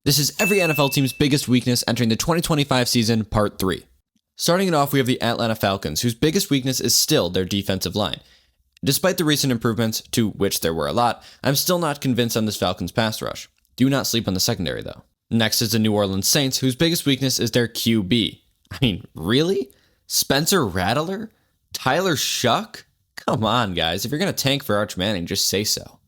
This is every NFL team's biggest weakness entering the 2025 season, Part 3. Starting it off, we have the Atlanta Falcons, whose biggest weakness is still their defensive line. Despite the recent improvements, to which there were a lot, I'm still not convinced on this Falcons pass rush. Do not sleep on the secondary, though. Next is the New Orleans Saints, whose biggest weakness is their QB. I mean, really? Spencer Rattler? Tyler Shuck? Come on, guys. If you're going to tank for Arch Manning, just say so.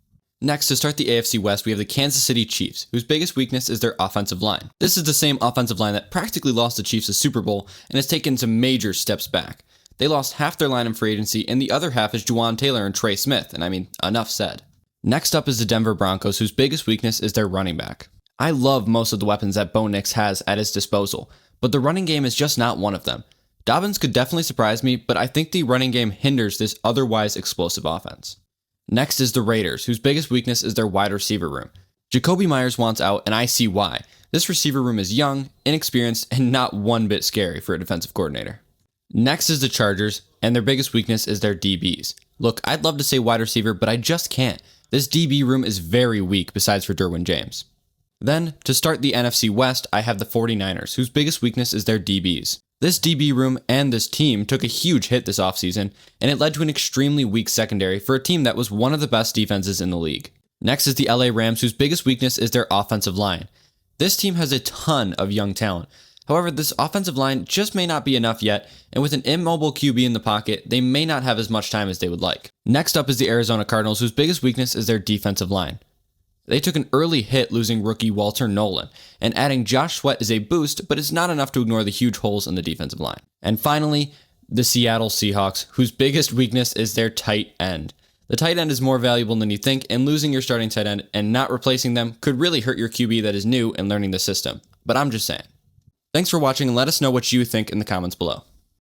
Next, to start the AFC West, we have the Kansas City Chiefs, whose biggest weakness is their offensive line. This is the same offensive line that practically lost the Chiefs a Super Bowl and has taken some major steps back. They lost half their line in free agency, and the other half is Juwan Taylor and Trey Smith, and I mean, enough said. Next up is the Denver Broncos, whose biggest weakness is their running back. I love most of the weapons that Bo Nix has at his disposal, but the running game is just not one of them. Dobbins could definitely surprise me, but I think the running game hinders this otherwise explosive offense. Next is the Raiders, whose biggest weakness is their wide receiver room. Jacoby Myers wants out, and I see why. This receiver room is young, inexperienced, and not one bit scary for a defensive coordinator. Next is the Chargers, and their biggest weakness is their DBs. Look, I'd love to say wide receiver, but I just can't. This DB room is very weak besides for Derwin James. Then, to start the NFC West, I have the 49ers, whose biggest weakness is their DBs. This DB room and this team took a huge hit this offseason, and it led to an extremely weak secondary for a team that was one of the best defenses in the league. Next is the LA Rams, whose biggest weakness is their offensive line. This team has a ton of young talent. However, this offensive line just may not be enough yet, and with an immobile QB in the pocket, they may not have as much time as they would like. Next up is the Arizona Cardinals, whose biggest weakness is their defensive line. They took an early hit losing rookie Walter Nolan, and adding Josh Sweat is a boost, but it's not enough to ignore the huge holes in the defensive line. And finally, the Seattle Seahawks, whose biggest weakness is their tight end. The tight end is more valuable than you think, and losing your starting tight end and not replacing them could really hurt your QB that is new and learning the system. But I'm just saying. Thanks for watching, and let us know what you think in the comments below.